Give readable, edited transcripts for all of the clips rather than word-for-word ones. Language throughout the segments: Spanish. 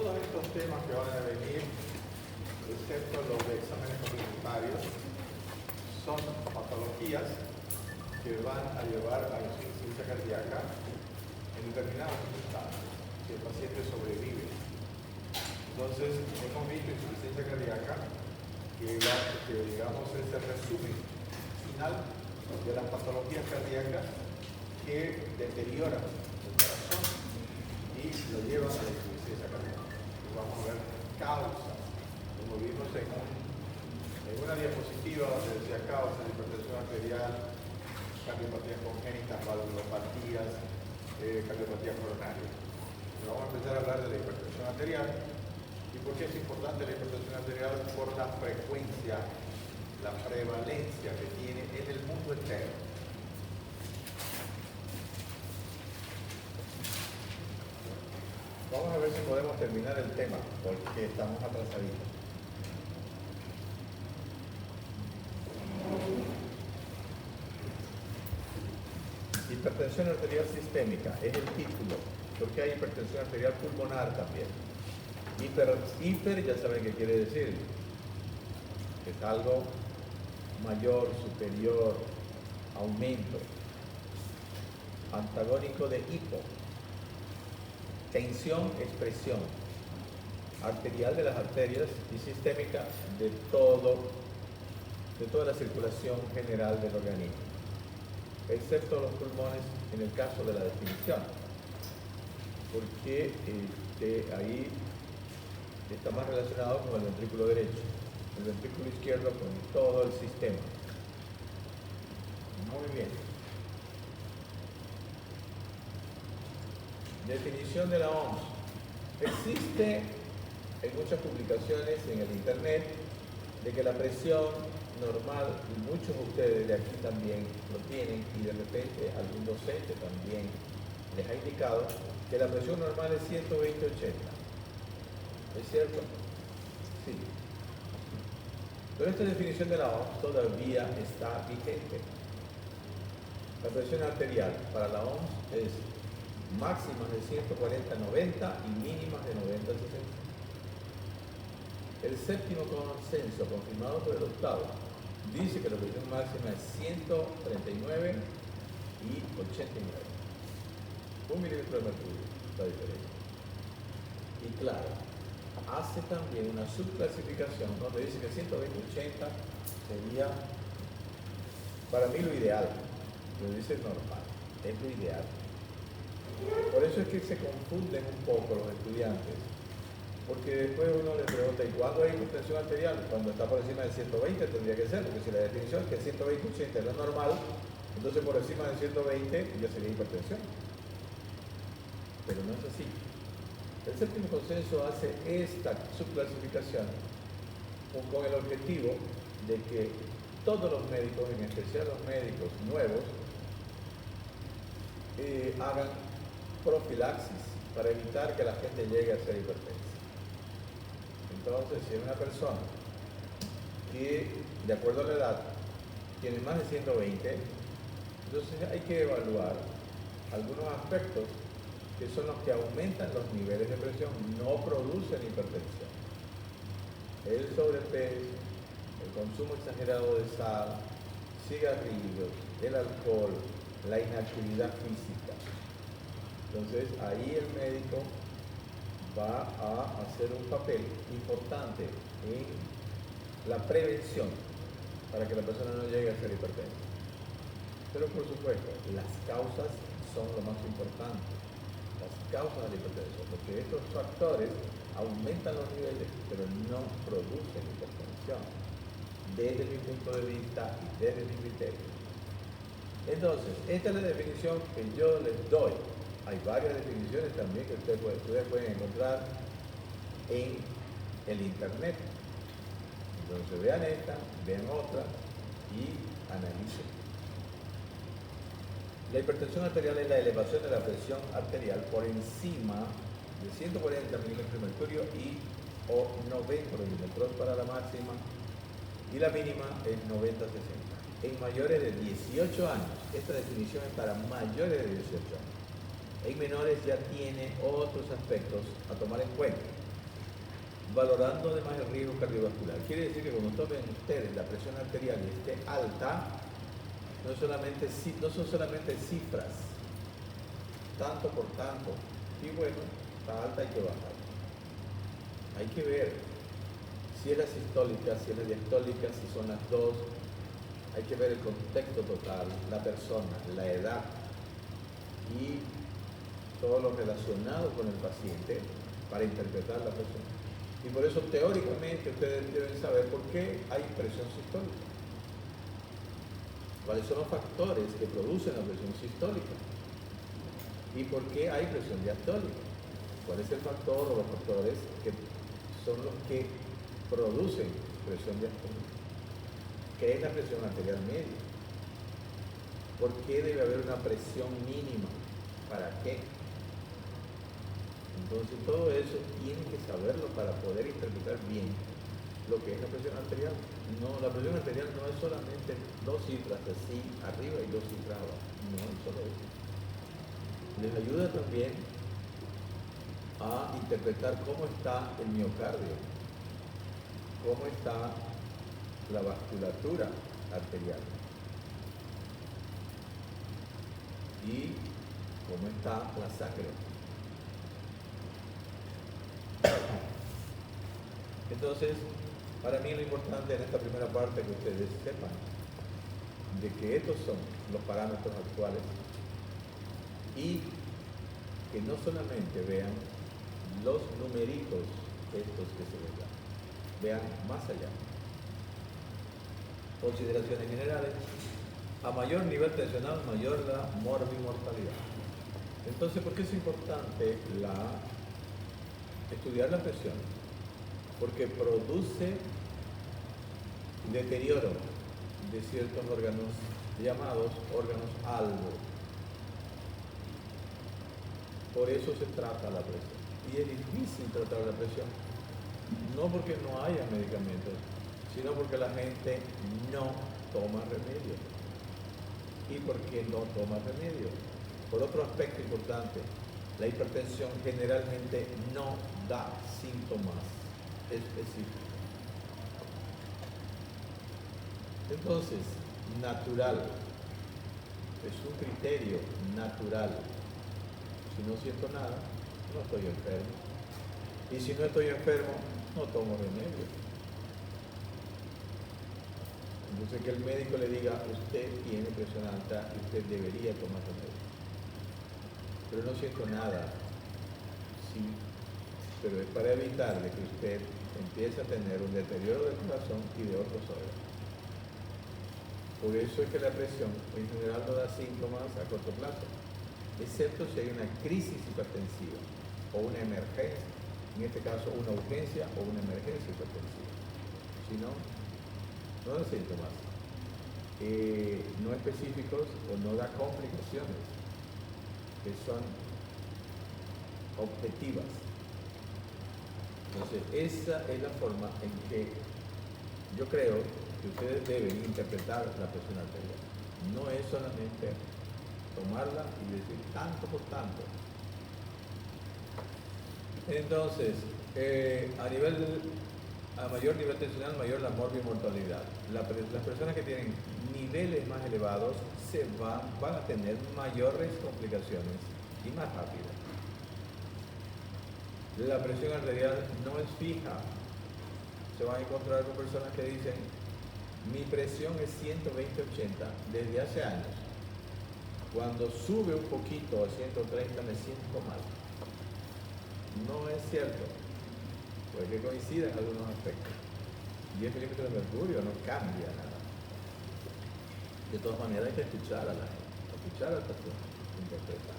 todos estos temas que van a venir, excepto los de exámenes complementarios, son patologías que van a llevar a insuficiencia cardíaca en determinadas circunstancias, si el paciente sobrevive. Entonces, hemos visto insuficiencia cardíaca, que digamos es el resumen final de las patologías cardíacas que deterioran el corazón y lo llevan a la insuficiencia cardíaca. Y vamos a ver causas, como vimos en una diapositiva donde decía causas de hipertensión arterial, cardiopatías congénitas, valvulopatías, cardiopatías coronarias. Pero vamos a empezar a hablar de la hipertensión arterial. ¿Y por qué es importante la hipertensión arterial? Por la frecuencia, la prevalencia que tiene en el mundo entero. Vamos a ver si podemos terminar el tema, porque estamos atrasaditos. Hipertensión arterial sistémica es el título, porque hay hipertensión arterial pulmonar también. Hiper ya saben qué quiere decir. Es algo mayor, superior, aumento. Antagónico de hipo. Tensión, expresión. Arterial de las arterias y sistémica de toda la circulación general del organismo, excepto los pulmones en el caso de la definición, porque ahí está más relacionado con el ventrículo derecho, el ventrículo izquierdo con todo el sistema. Muy bien. Definición de la OMS. Existe en muchas publicaciones en el internet de que la presión normal, y muchos de ustedes de aquí también lo tienen, y de repente algún docente también les ha indicado que la presión normal es 120/80. ¿Es cierto? Sí. Pero esta definición de la OMS todavía está vigente. La presión arterial para la OMS es máximas de 140/90 y mínimas de 90/60. El séptimo consenso, confirmado por el octavo, dice que la presión máxima es 139 y 89. 1 milímetro de mercurio, la diferencia. Y claro, hace también una subclasificación donde dice que 120/80 sería para mí lo ideal, lo dice normal, es lo ideal. Por eso es que se confunden un poco los estudiantes, porque después uno le pregunta, ¿y cuándo hay hipertensión arterial? Cuando está por encima de 120 tendría que ser, porque si la definición es que 120/80 es lo normal, entonces por encima de 120 ya sería hipertensión. Pero no es así. El séptimo consenso hace esta subclasificación con el objetivo de que todos los médicos, en especial los médicos nuevos, hagan profilaxis para evitar que la gente llegue a ser hipertensa. Entonces, si es una persona que, de acuerdo a la edad, tiene más de 120, entonces hay que evaluar algunos aspectos que son los que aumentan los niveles de presión, no producen hipertensión. El sobrepeso, el consumo exagerado de sal, cigarrillos, el alcohol, la inactividad física. Entonces ahí el médico va a hacer un papel importante en la prevención para que la persona no llegue a ser hipertensa. Pero por supuesto, las causas son lo más importante. Las causas de la hipertensión, porque estos factores aumentan los niveles, pero no producen hipertensión, desde mi punto de vista y desde mi criterio. Entonces, esta es la definición que yo les doy. Hay varias definiciones también que ustedes pueden encontrar en el internet. Entonces vean esta, vean otra y analicen. La hipertensión arterial es la elevación de la presión arterial por encima de 140 milímetros de mercurio o 90 milímetros para la máxima, y la mínima es 90/60. En mayores de 18 años, esta definición es para mayores de 18 años. En menores ya tiene otros aspectos a tomar en cuenta. valorando además el riesgo cardiovascular. Quiere decir que cuando tomen ustedes la presión arterial y esté alta, no son solamente cifras, tanto por tanto, y bueno, está alta, hay que bajar. Hay que ver si es la sistólica, si es la diastólica, si son las dos. Hay que ver el contexto total, la persona, la edad y todo lo relacionado con el paciente para interpretar la presión. Y por eso teóricamente ustedes deben saber por qué hay presión sistólica. ¿Cuáles son los factores que producen la presión sistólica? ¿Y por qué hay presión diastólica? ¿Cuál es el factor o los factores que son los que producen presión diastólica? ¿Qué es la presión arterial media? ¿Por qué debe haber una presión mínima? ¿Para qué? Entonces todo eso tienen que saberlo para poder interpretar bien lo que es la presión arterial. No, la presión arterial no es solamente dos cifras así arriba y dos cifras abajo. No es solo eso. Les ayuda también a interpretar cómo está el miocardio, cómo está la vasculatura arterial y cómo está la sangre. Entonces, para mí lo importante en esta primera parte es que ustedes sepan de que estos son los parámetros actuales y que no solamente vean los numeritos estos que se les dan, vean más allá. Consideraciones generales: a mayor nivel tensional, mayor la morbimortalidad. Entonces, ¿por qué es importante estudiar la presión? Porque produce deterioro de ciertos órganos llamados órganos albo. Por eso se trata la presión. Y es difícil tratar la presión, no porque no haya medicamentos, sino porque la gente no toma remedio. ¿Y por qué no toma remedio? Por otro aspecto importante, la hipertensión generalmente no da síntomas específicos. Entonces, natural, es un criterio natural. Si no siento nada, no estoy enfermo. Y si no estoy enfermo, no tomo remedio. Entonces que el médico le diga, usted tiene presión alta y usted debería tomar remedio. Pero no siento nada. Sí, pero es para evitar de que usted empiece a tener un deterioro del corazón y de otros órganos. Por eso es que la presión en general no da síntomas a corto plazo, excepto si hay una crisis hipertensiva o una emergencia, en este caso una urgencia o una emergencia hipertensiva. Si no, no da síntomas no específicos o no da complicaciones que son objetivas. Entonces, esa es la forma en que yo creo que ustedes deben interpretar la presión arterial. No es solamente tomarla y decir tanto por tanto. Entonces, a mayor nivel tensional, mayor la morbimortalidad. Las personas que tienen niveles más elevados van a tener mayores complicaciones y más rápido. La presión arterial no es fija. Se van a encontrar con personas que dicen, mi presión es 120/80 desde hace años. Cuando sube un poquito a 130 me siento mal. No es cierto, puede que coincida en algunos aspectos. 10 milímetros de mercurio no cambia nada. De todas maneras hay que escuchar a la gente, escuchar al paciente, interpretar.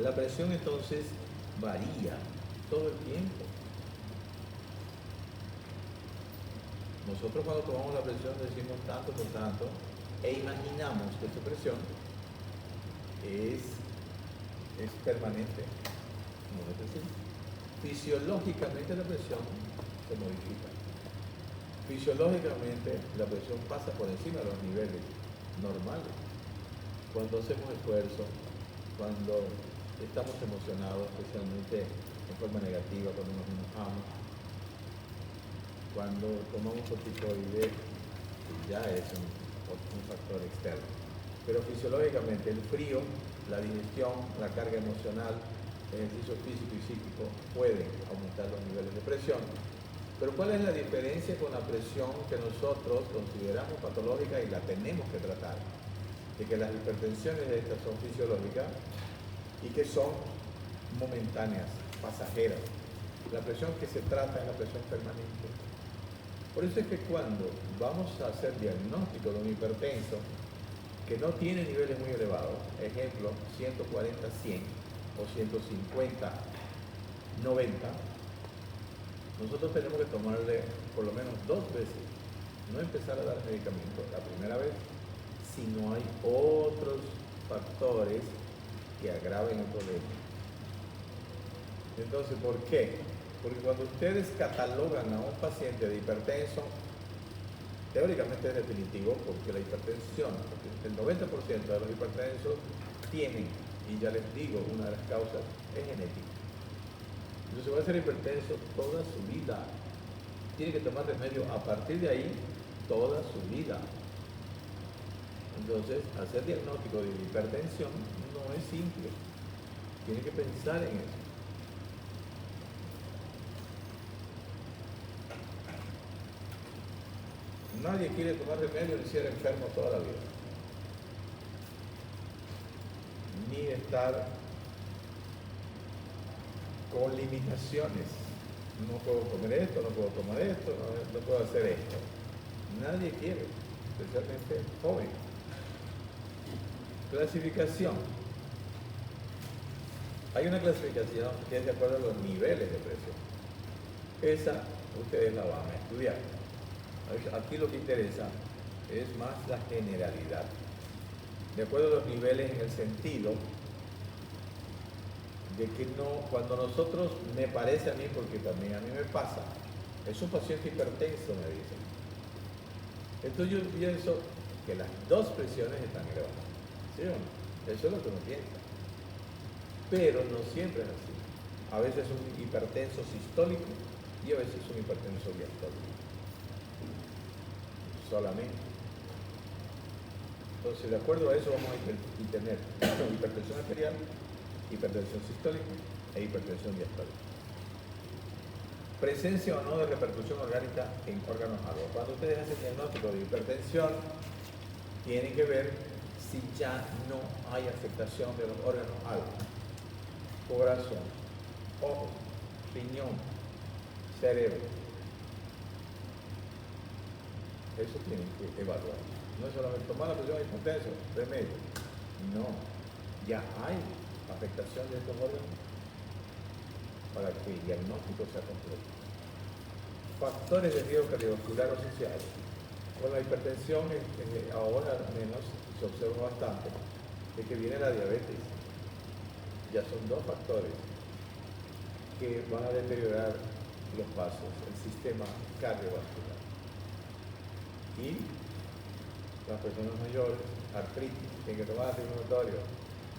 La presión entonces varía todo el tiempo. Nosotros cuando tomamos la presión decimos tanto por tanto e imaginamos que su presión es permanente. No es así. Fisiológicamente la presión se modifica. Fisiológicamente la presión pasa por encima de los niveles normales. Cuando hacemos esfuerzo, cuando estamos emocionados, especialmente en forma negativa cuando nos enojamos, cuando tomamos corticoides, que ya es un factor externo. Pero fisiológicamente el frío, la digestión, la carga emocional, el ejercicio físico y psíquico pueden aumentar los niveles de presión. Pero ¿cuál es la diferencia con la presión que nosotros consideramos patológica y la tenemos que tratar? De que las hipertensiones de estas son fisiológicas y que son momentáneas, pasajeras. La presión que se trata es la presión permanente. Por eso es que cuando vamos a hacer diagnóstico de un hipertenso que no tiene niveles muy elevados, ejemplo 140-100 o 150-90, nosotros tenemos que tomarle por lo menos 2 veces, no empezar a dar medicamentos la primera vez, si no hay otros factores que agraven el problema. Entonces, ¿por qué? Porque cuando ustedes catalogan a un paciente de hipertenso, teóricamente es definitivo, porque la hipertensión, el 90% de los hipertensos tienen, y ya les digo, una de las causas es genética. Entonces va a ser hipertenso toda su vida. Tiene que tomar remedio a partir de ahí toda su vida. Entonces, hacer diagnóstico de hipertensión no es simple. Tiene que pensar en eso. Nadie quiere tomar remedio y ser enfermo toda la vida. Ni estar con limitaciones. No puedo comer esto, no puedo tomar esto, no puedo hacer esto. Nadie quiere, especialmente joven. Clasificación. Hay una clasificación que es de acuerdo a los niveles de presión. Esa ustedes la van a estudiar. Aquí lo que interesa es más la generalidad. De acuerdo a los niveles en el sentido de que no, cuando nosotros, me parece a mí, porque también a mí me pasa, es un paciente hipertenso, me dicen. Entonces yo pienso que las 2 presiones están elevadas. ¿Sí o no? Eso es lo que uno piensa. Pero no siempre es así. A veces es un hipertenso sistólico y a veces es un hipertenso diastólico. Solamente. Entonces, de acuerdo a eso vamos a tener hipertensión arterial, hipertensión sistólica e hipertensión diastólica. Presencia o no de repercusión orgánica en órganos algo. Cuando ustedes hacen diagnóstico de hipertensión, tienen que ver si ya no hay afectación de los órganos algo. Corazón, ojos, riñón, cerebro. Eso tienen que evaluar. No es solamente tomar la presión hipertenso, remedio. No, ya hay afectación de estos órganos para que el diagnóstico sea completo. Factores de riesgo cardiovascular o sociales. Con la hipertensión, ahora al menos se observa bastante de que viene la diabetes. Ya son 2 factores que van a deteriorar los vasos, el sistema cardiovascular. Y las personas mayores, artritis, tienen que tomar antiinflamatorio,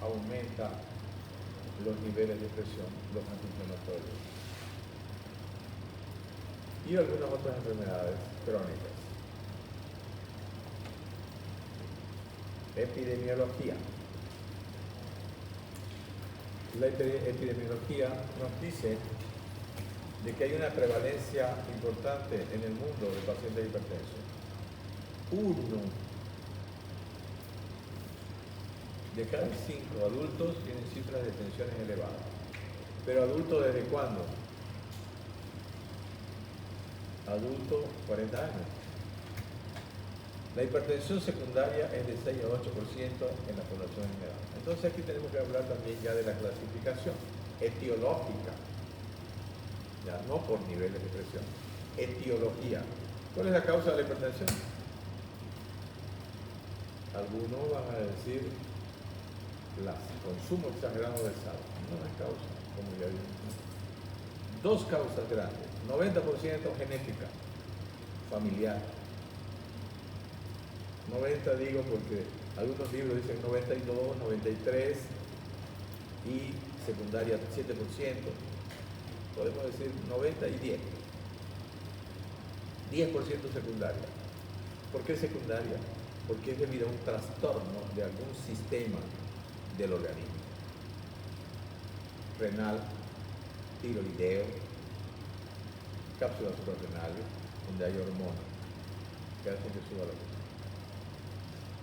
aumenta los niveles de presión, los antiinflamatorios. Y algunas otras enfermedades crónicas. Epidemiología. La epidemiología nos dice de que hay una prevalencia importante en el mundo de pacientes hipertensos. 1 de cada 5 adultos tienen cifras de tensiones elevadas. ¿Pero adulto desde cuándo? Adulto 40 años. La hipertensión secundaria es de 6 a 8% en la población general. Entonces aquí tenemos que hablar también ya de la clasificación etiológica, ya no por niveles de presión. Etiología. ¿Cuál es la causa de la hipertensión? Algunos van a decir el consumo exagerado de sal. No es causa, como ya vimos. 2 causas grandes. 90% genética, familiar. 90 digo porque algunos libros dicen 92, 93 y secundaria 7%. podemos decir 90 y 10. 10% secundaria. ¿Por qué secundaria? Porque es debido a un trastorno de algún sistema del organismo. Renal, tiroideo, cápsulas suprarrenales, donde hay hormonas que hacen que suba la presión.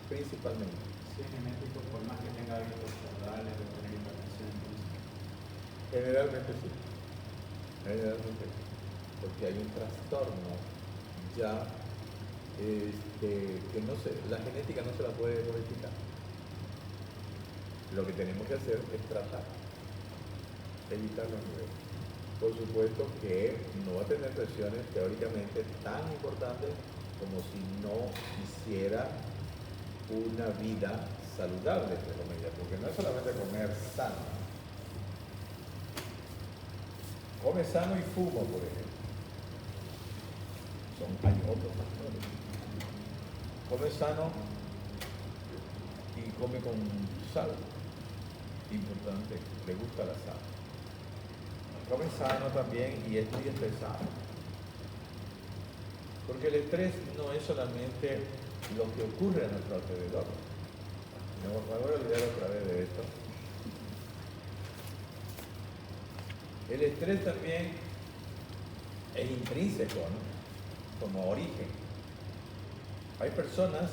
Principalmente. Sí, genético, por más que tenga hábitos saludables, de tener hipertensión. Generalmente sí. Generalmente sí. Porque hay un trastorno ya que no se, la genética no se la puede modificar. Lo que tenemos que hacer es tratar, evitar los niveles. Por supuesto que no va a tener presiones teóricamente tan importantes como si no hiciera una vida saludable, entre comillas, porque no es solamente comer sano. Come sano y fuma, por ejemplo. Hay otros factores. Come sano y come con sal. Importante, le gusta la sal. Come sano también y es muy estresado. Porque el estrés no es solamente lo que ocurre a nuestro alrededor. Me voy a olvidar otra vez de esto. El estrés también es intrínseco, ¿no? Como origen. Hay personas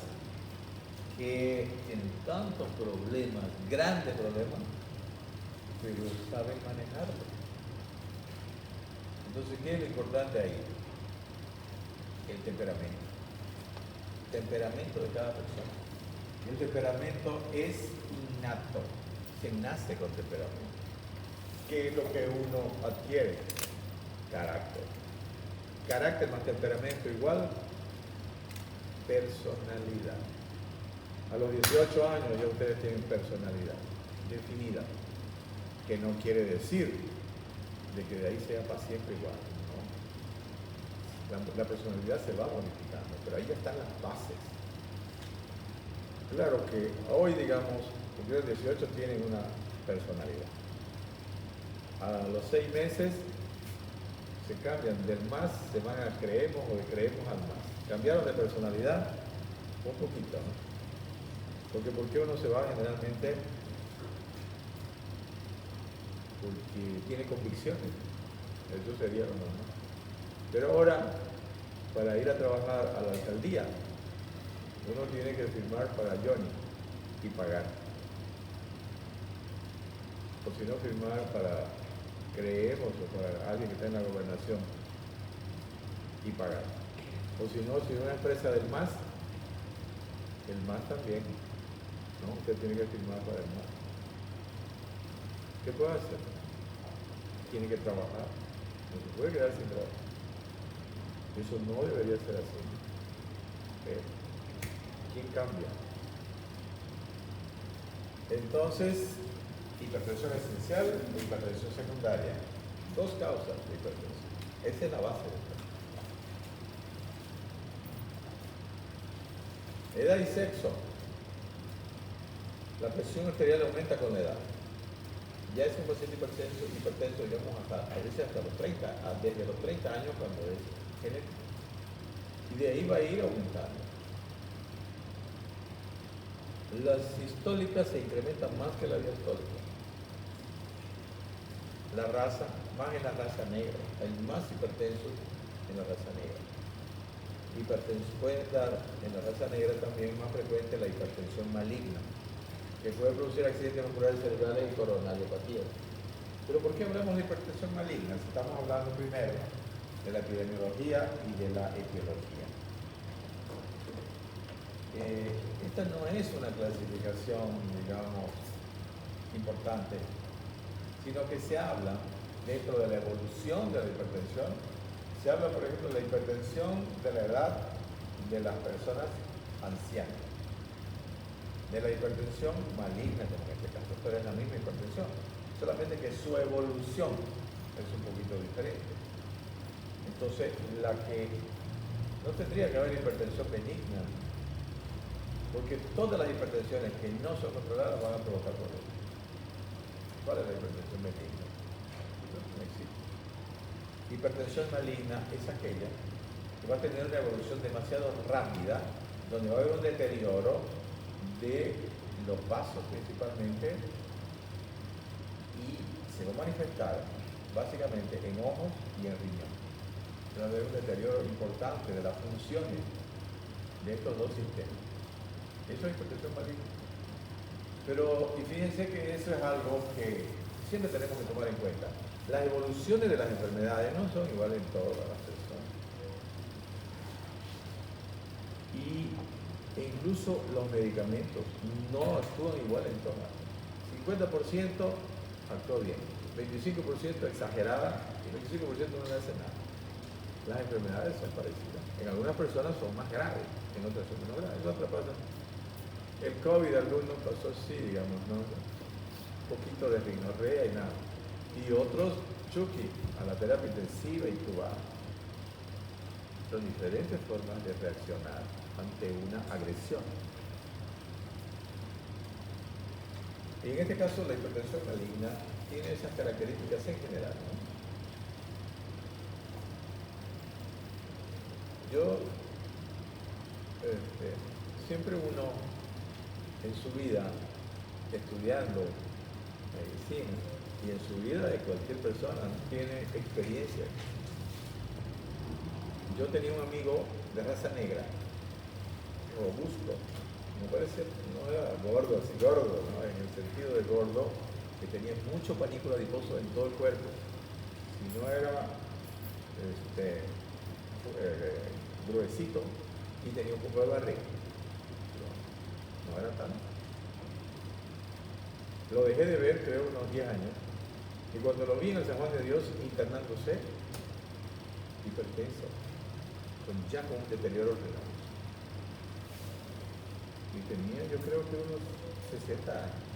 que tienen tantos problemas, grandes problemas, pero saben manejarlos. Entonces, ¿qué es lo importante ahí? El temperamento. El temperamento de cada persona. El temperamento es innato. Se nace con temperamento. ¿Qué es lo que uno adquiere? Carácter. Carácter más temperamento igual personalidad. A los 18 años ya ustedes tienen personalidad definida, que no quiere decir de que de ahí sea para siempre igual, ¿no? La personalidad se va modificando, pero ahí ya están las bases. Claro que hoy, digamos, los 18 tienen una personalidad. A los 6 meses se cambian, del más se van a creemos o de creemos al más. Cambiaron de personalidad un poquito, ¿no? Porque ¿por qué uno se va generalmente? Porque tiene convicciones. Eso sería lo normal. Pero ahora, para ir a trabajar a la alcaldía, uno tiene que firmar para Johnny y pagar. O si no, firmar para creemos o para alguien que está en la gobernación y pagar. O si no, si una empresa del MAS, el MAS también, ¿no? Usted tiene que firmar para el MAS. ¿Qué puede hacer? Tiene que trabajar, no se puede quedar sin trabajo. Eso no debería ser así. ¿Quién cambia? Entonces, hipertensión esencial e hipertensión secundaria. Dos causas de hipertensión. Esa es la base de esto. Edad y sexo. La presión arterial aumenta con la edad. Ya es un paciente hipertenso, digamos, a veces hasta los 30, desde los 30 años cuando es genético. Y de ahí va a ir aumentando. Las sistólicas se incrementan más que la diastólica. La raza, más en la raza negra, hay más hipertensos en la raza negra. Puede dar en la raza negra también más frecuente la hipertensión maligna, que puede producir accidentes vasculares cerebrales y coronariopatía. Pero ¿por qué hablamos de hipertensión maligna? Estamos hablando primero de la epidemiología y de la etiología. Esta no es una clasificación, digamos, importante, sino que se habla dentro de la evolución de la hipertensión. Se habla, por ejemplo, de la hipertensión de la edad de las personas ancianas, de la hipertensión maligna, como en este caso, pero es la misma hipertensión, solamente que su evolución es un poquito diferente. Entonces, la que no tendría que haber hipertensión benigna, porque todas las hipertensiones que no son controladas van a provocar problemas. ¿Cuál es la hipertensión benigna? No existe. hipertensión maligna es aquella que va a tener una evolución demasiado rápida, donde va a haber un deterioro de los vasos principalmente y se va a manifestar básicamente en ojos y en riñón. Va a haber un deterioro importante de las funciones de estos dos sistemas. Eso es hipertensión maligna. Pero, y fíjense que eso es algo que siempre tenemos que tomar en cuenta. Las evoluciones de las enfermedades no son iguales en todas las personas. E incluso los medicamentos no actúan igual en todas. 50% actúa bien, 25% exagerada y 25% no le hace nada. Las enfermedades son parecidas. En algunas personas son más graves, en otras son menos graves. En otras pasa. El COVID algunos pasó así, digamos, ¿no? Un poquito de rinorrea y nada. Y otros, chuki, a la terapia intensiva y tubada. Son diferentes formas de reaccionar ante una agresión. Y en este caso la hipertensión maligna tiene esas características en general, ¿no? Yo, siempre uno en su vida, estudiando medicina, y en su vida de cualquier persona, tiene experiencia. Yo tenía un amigo de raza negra, robusto, me parece, no era gordo, así gordo, ¿no? En el sentido de gordo, que tenía mucho panículo adiposo en todo el cuerpo. Si no era gruesito y tenía un poco de barriga. No era tanto. Lo dejé de ver, creo, unos 10 años. Y cuando lo vi en el San Juan de Dios internándose, hipertenso, ya con un deterioro renal. Y tenía, yo creo que unos 60 años.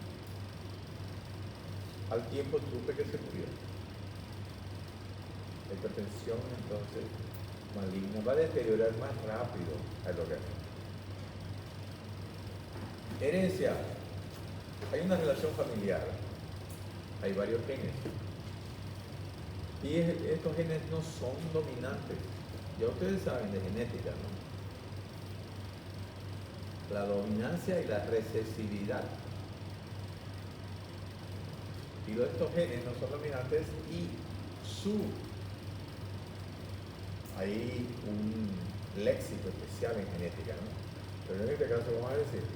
Al tiempo supe que se murió. La hipertensión, entonces, maligna, va a deteriorar más rápido al organismo. Herencia. Hay una relación familiar. Hay varios genes. Y estos genes no son dominantes. Ya ustedes saben de genética, ¿no? La dominancia y la recesividad. Y estos genes no son dominantes y hay un léxico especial en genética, ¿no? Pero en este caso vamos a decir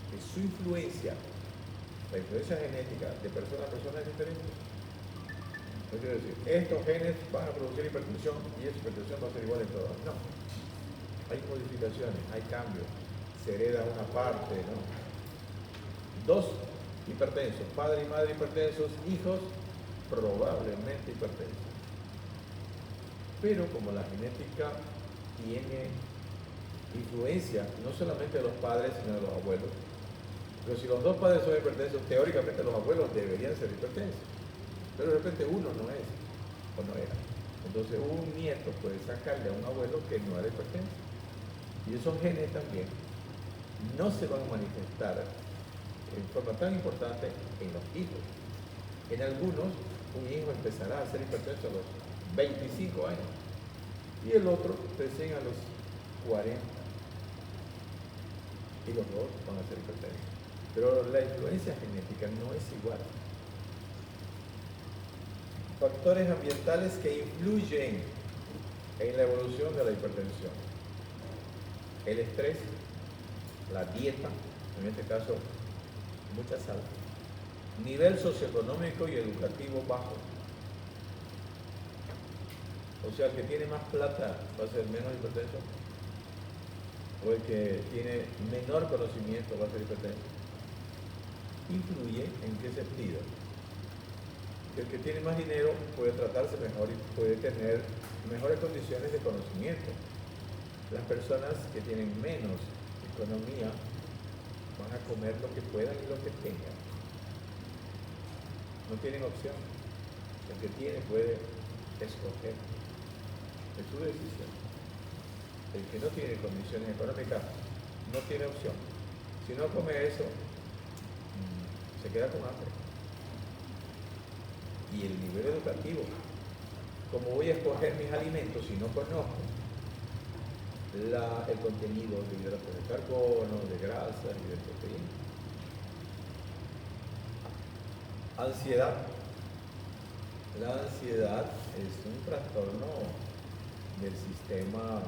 que su influencia, la influencia genética de persona a persona es diferente. No quiero decir, estos genes van a producir hipertensión y esa hipertensión va a ser igual en todas. No. Hay modificaciones, hay cambios. Se hereda una parte, ¿no? Dos hipertensos, padre y madre hipertensos, hijos probablemente hipertensos. Pero como la genética tiene influencia no solamente de los padres, sino de los abuelos. Pero si los dos padres son hipertensos, teóricamente los abuelos deberían ser hipertensos. Pero de repente uno no es, o no era. Entonces un nieto puede sacarle a un abuelo que no era hipertenso. Y esos genes también no se van a manifestar en forma tan importante en los hijos. En algunos, un hijo empezará a ser hipertenso a los 25 años y el otro recién a los 40. Y los dos van a ser hipertensos. Pero la influencia genética no es igual. Factores ambientales que influyen en la evolución de la hipertensión. El estrés, la dieta, en este caso mucha sal, nivel socioeconómico y educativo bajo. O sea, el que tiene más plata va a ser menos hipertenso, o el que tiene menor conocimiento va a ser hipertenso. Influye en qué sentido. El que tiene más dinero puede tratarse mejor y puede tener mejores condiciones de conocimiento. Las personas que tienen menos economía van a comer lo que puedan y lo que tengan. No tienen opción. El que tiene puede escoger. Es su decisión. El que no tiene condiciones económicas no tiene opción. Si no come eso, se queda con hambre. Y el nivel educativo como voy a escoger mis alimentos si no conozco el contenido de hidratos de carbono, de grasas y de proteínas? Ansiedad. La ansiedad es un trastorno del sistema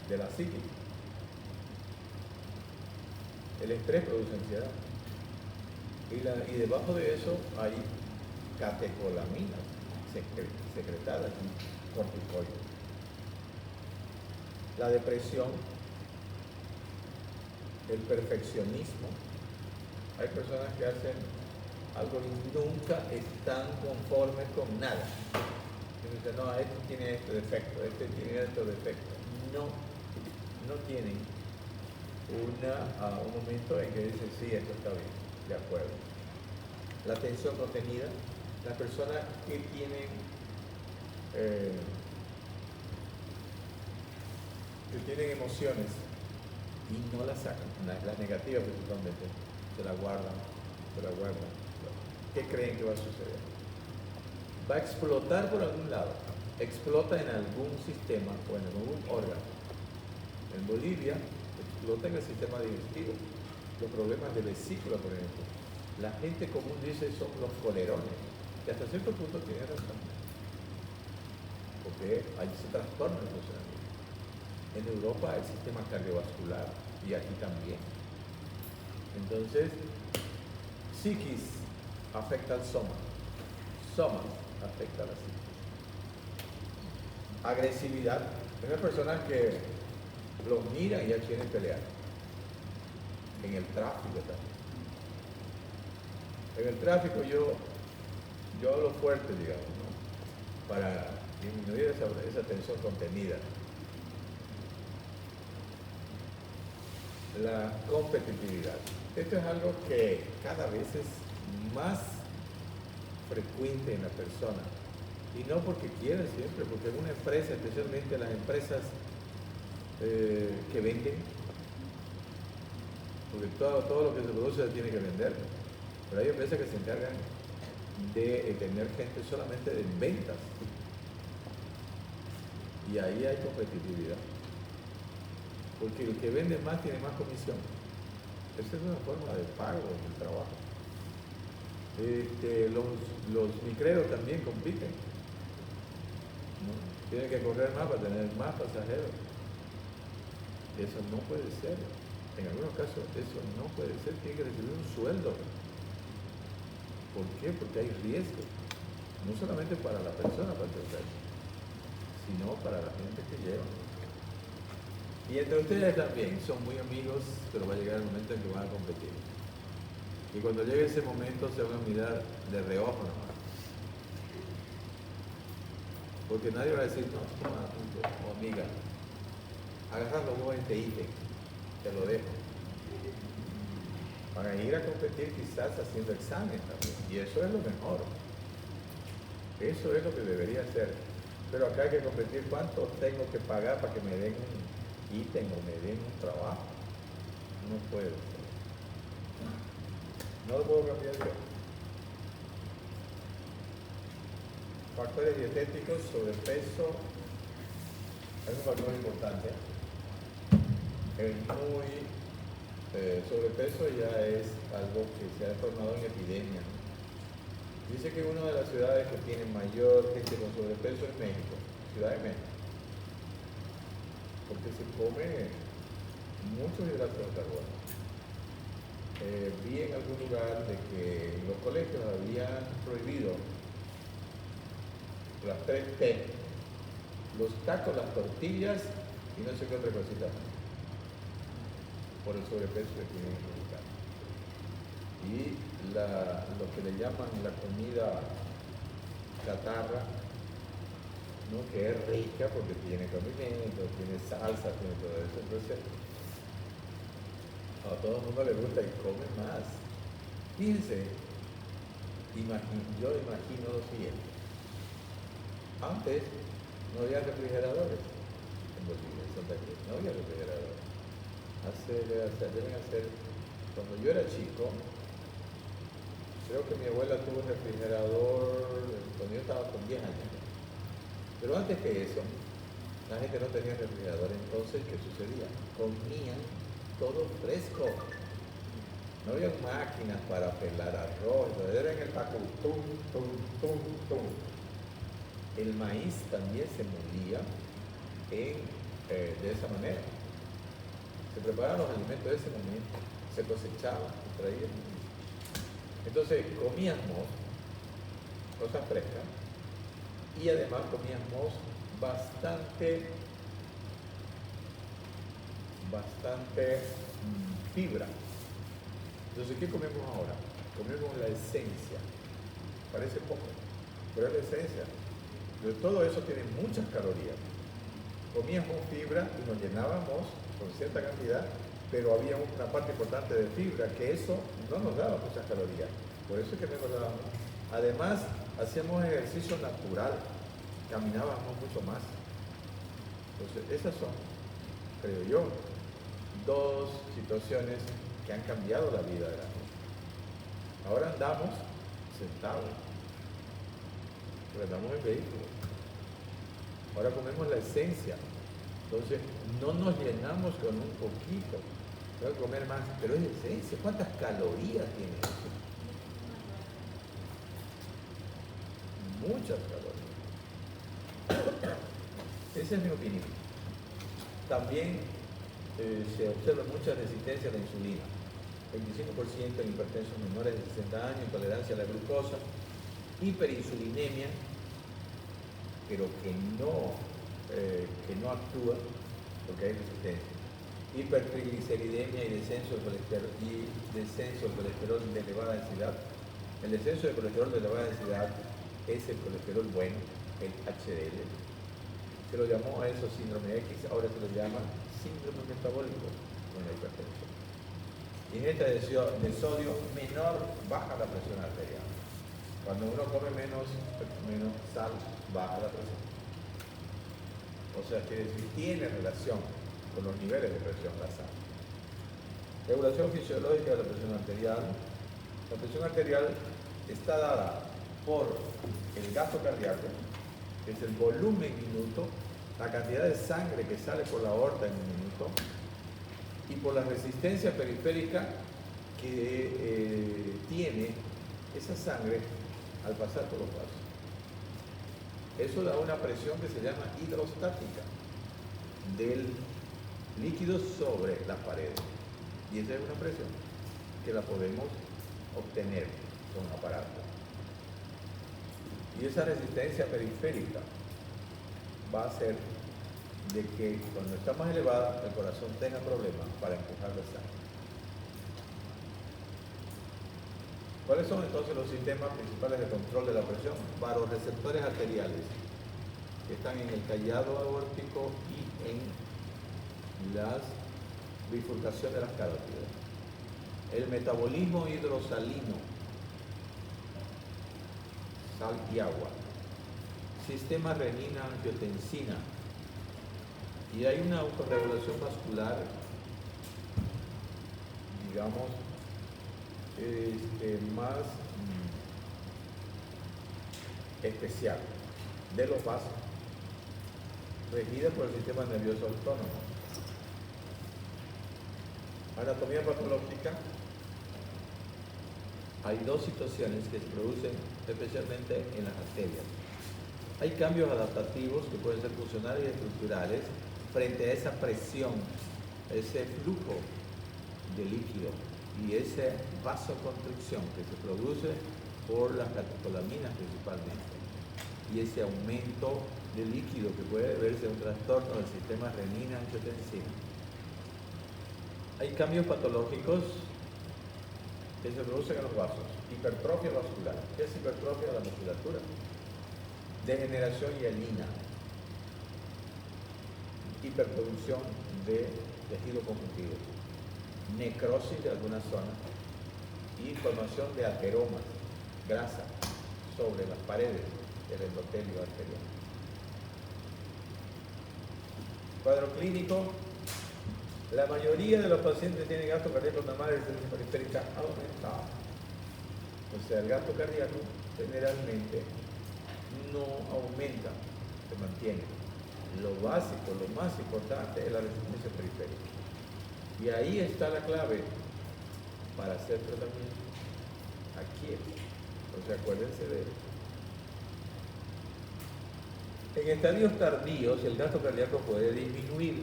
de la psique. El estrés produce ansiedad. Y debajo de eso hay catecolaminas secretadas y corticoides. La depresión, el perfeccionismo. Hay personas que hacen algo y nunca están conformes con nada. Y dicen, no, este tiene este defecto, este tiene este defecto. No tienen un momento en que dicen, sí, esto está bien, de acuerdo. La atención contenida, las personas que tienen emociones y no las sacan, las negativas principalmente, se las guardan. ¿Qué creen que va a suceder? Va a explotar por algún lado, explota en algún sistema o en algún órgano. En Bolivia explota en el sistema digestivo, los problemas de vesícula, por ejemplo. La gente común dice son los colerones, que hasta cierto punto tiene razón, porque ahí se trastorna el funcionamiento. En Europa el sistema cardiovascular y aquí también. Entonces, psiquis afecta al soma afecta a la psiquis. Agresividad, hay personas que los miran y ya quieren pelear. En el tráfico también. En el tráfico yo hablo fuerte, digamos, ¿no? Para disminuir esa tensión contenida. La competitividad. Esto es algo que cada vez es más frecuente en la persona. Y no porque quieran siempre, porque en una empresa, especialmente las empresas que venden, porque todo lo que se produce se tiene que vender. Pero hay empresas que se encargan de tener gente solamente de ventas. Y ahí hay competitividad. Porque el que vende más tiene más comisión. Esa es una forma de pago del trabajo. Los micreros también compiten, ¿no? Tienen que correr más para tener más pasajeros. Eso no puede ser. En algunos casos eso no puede ser. Tiene que recibir un sueldo. ¿Por qué? Porque hay riesgo. No solamente para la persona, para el chofer, sino para la gente que lleva. Y entre ustedes también son muy amigos, pero va a llegar el momento en que van a competir. Y cuando llegue ese momento se van a mirar de reojo nomás. Porque nadie va a decir, no, toma, amiga, agárralo vos este ítem, te lo dejo. Van a ir a competir quizás haciendo examen también. Y eso es lo mejor. Eso es lo que debería ser. Pero acá hay que competir cuánto tengo que pagar para que me den un ítem o me den un trabajo. No puede ser. No lo puedo cambiar yo. Factores dietéticos, sobrepeso, es un factor importante. Sobrepeso ya es algo que se ha formado en epidemia. Dice que una de las ciudades que tiene mayor gente con sobrepeso es México, Ciudad de México. Porque se come muchos hidratos de carbono. Vi en algún lugar de que los colegios habían prohibido las 3 T, los tacos, las tortillas y no sé qué otra cosita más, por el sobrepeso que tienen los mexicanos. Y lo que le llaman la comida chatarra, ¿no? Que es rica porque tiene condimento, tiene salsa, tiene todo eso. Entonces, a todo el mundo le gusta y come más. Fíjense, yo imagino lo siguiente. Antes no había refrigeradores en Bolivia, en Santa Cruz, no había refrigeradores. Deben hacer, cuando yo era chico, creo que mi abuela tuvo un refrigerador cuando yo estaba con 10 años. Pero antes que eso, la gente no tenía refrigerador, entonces, ¿qué sucedía? Comían todo fresco. No había máquinas para pelar arroz, era en el taco, tum, tum, tum, tum. El maíz también se molía de esa manera. Se preparaban los alimentos de ese momento, se cosechaban, se traían. Entonces comíamos cosas frescas y además comíamos bastante fibra. Entonces, ¿qué comemos ahora? Comemos la esencia. Parece poco, pero es la esencia. Pero todo eso tiene muchas calorías. Comíamos fibra y nos llenábamos con cierta cantidad, pero había una parte importante de fibra que eso no nos daba muchas calorías. Por eso es que no nos dábamos. Además, hacíamos ejercicio natural, caminábamos mucho más. Entonces, esas son, creo yo, dos situaciones que han cambiado la vida de la gente. Ahora andamos sentados, pero andamos en vehículos. Ahora comemos la esencia. Entonces, no nos llenamos con un poquito. Tengo que comer más, pero es esencia. ¿Cuántas calorías tiene eso? Muchas calorías. Esa es mi opinión. También se observa mucha resistencia a la insulina. 25% en hipertensos menores de 60 años, intolerancia a la glucosa, hiperinsulinemia, pero que no actúa porque hay resistencia. Hipertrigliceridemia y descenso del colesterol de elevada densidad. El descenso del colesterol de elevada densidad es el colesterol bueno, el HDL. Se lo llamó a eso síndrome X, ahora se lo llama síndrome metabólico con la hipertensión. Ingesta de sodio menor baja la presión arterial. Cuando uno come menos sal, baja la presión. O sea, que tiene relación con los niveles de presión la sal. Regulación fisiológica de la presión arterial. La presión arterial está dada por el gasto cardíaco, que es el volumen minuto, la cantidad de sangre que sale por la aorta en un minuto, y por la resistencia periférica que tiene esa sangre al pasar por los vasos. Eso da una presión que se llama hidrostática del líquido sobre las paredes. Y esa es una presión que la podemos obtener con aparatos. Y esa resistencia periférica va a hacer de que cuando está más elevada el corazón tenga problemas para empujar la sangre. ¿Cuáles son entonces los sistemas principales de control de la presión? Vasoreceptores arteriales, que están en el callado aórtico y en las bifurcaciones de las carótidas. El metabolismo hidrosalino, sal y agua. Sistema renina-angiotensina. Y hay una autorregulación vascular, digamos, más especial de los vasos, regida por el sistema nervioso autónomo. Anatomía patológica. Hay dos situaciones que se producen especialmente en las arterias. Hay cambios adaptativos que pueden ser funcionales y estructurales frente a esa presión, ese flujo de líquido y esa vasoconstricción que se produce por las catecolaminas principalmente, y ese aumento de líquido que puede deberse a un trastorno del sistema renina-angiotensina. Hay cambios patológicos que se producen en los vasos. Hipertrofia vascular. ¿Qué es hipertrofia de la musculatura? Degeneración hialina. Hiperproducción de tejido conjuntivo. Necrosis de algunas zonas y formación de ateromas, grasa, sobre las paredes del endotelio arterial. Cuadro clínico. La mayoría de los pacientes tienen gasto cardíaco normal de resistencia periférica aumentada. O sea, el gasto cardíaco generalmente no aumenta se mantiene. Lo básico, lo más importante es la resistencia periférica. Y ahí está la clave para hacer tratamiento. Aquí es. O sea, acuérdense de eso. En estadios tardíos, el gasto cardíaco puede disminuir.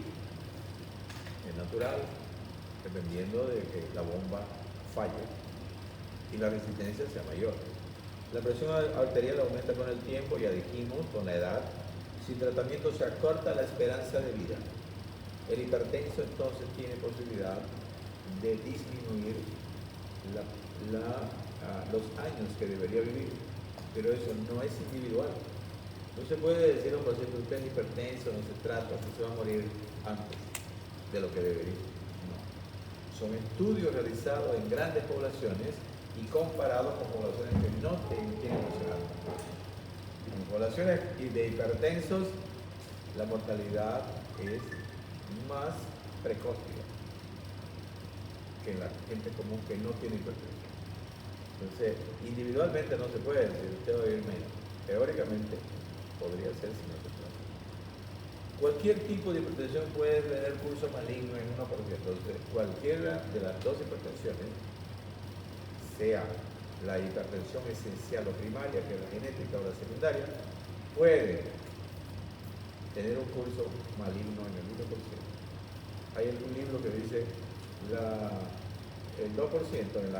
Es natural, dependiendo de que la bomba falle y la resistencia sea mayor. La presión arterial aumenta con el tiempo, ya dijimos, con la edad. Sin tratamiento se acorta la esperanza de vida. El hipertenso entonces tiene posibilidad de disminuir los años que debería vivir, pero eso no es individual. No se puede decir a un paciente, usted es hipertenso, no se trata, usted se va a morir antes de lo que debería. No. Son estudios realizados en grandes poblaciones y comparados con poblaciones que no tienen funcional. En poblaciones de hipertensos, la mortalidad es más precoz que en la gente común que no tiene hipertensión. Entonces, individualmente no se puede decir, usted va a vivir menos. Teóricamente, podría ser si no se trata. Cualquier tipo de hipertensión puede tener curso maligno en 1%. Entonces, cualquiera de las dos hipertensiones, sea la hipertensión esencial o primaria, que es la genética o la secundaria, puede tener un curso maligno en el 1%. Hay algún libro que dice el 2% en la